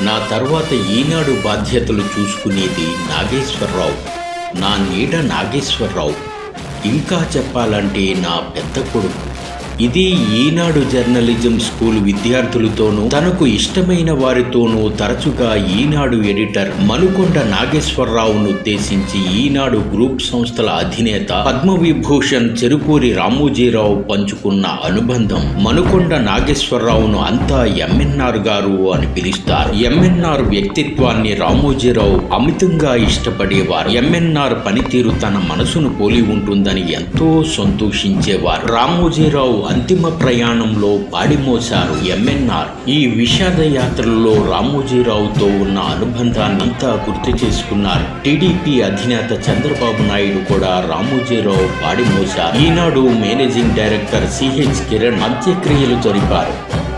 నా తర్వాత ఈనాడు బాధ్యతలు చూసుకునేది నాగేశ్వరరావు, నా నీడ నాగేశ్వరరావు. ఇంకా చెప్పాలంటే నా పెద్ద కొడుకు. ఇది ఈనాడు జర్నలిజం స్కూల్ విద్యార్థులతోనూ తనకు ఇష్టమైన వారితోనూ తరచుగా ఈనాడు ఎడిటర్ మనుకొండ నాగేశ్వరరావును ఉద్దేశించి ఈనాడు గ్రూప్ సంస్థల అధినేత పద్మవిభూషణ్ చెరుకూరి రామోజీరావు పంచుకున్న అనుబంధం. మనుకొండ నాగేశ్వరరావును అంతా ఎంఎన్ఆర్ గారు అని పిలుస్తారు. ఎంఎన్ఆర్ వ్యక్తిత్వాన్ని రామోజీరావు అమితంగా ఇష్టపడేవారు. ఎంఎన్ఆర్ పనితీరు తన మనసును పోలి ఉంటుందని ఎంతో సంతోషించేవారు. రామోజీరావు అంతిమ ప్రయాణంలో పాడిమోశారు ఎంఎన్ఆర్. ఈ విషాద యాత్రలో రామోజీరావుతో ఉన్న అనుబంధాన్ని అంతా గుర్తు చేసుకున్నారు. టీడీపీ అధినేత చంద్రబాబు నాయుడు కూడా రామోజీరావు పాడిమోశారు. ఈనాడు మేనేజింగ్ డైరెక్టర్ సిహెచ్ కిరణ్ అంత్యక్రియలు జరిపారు.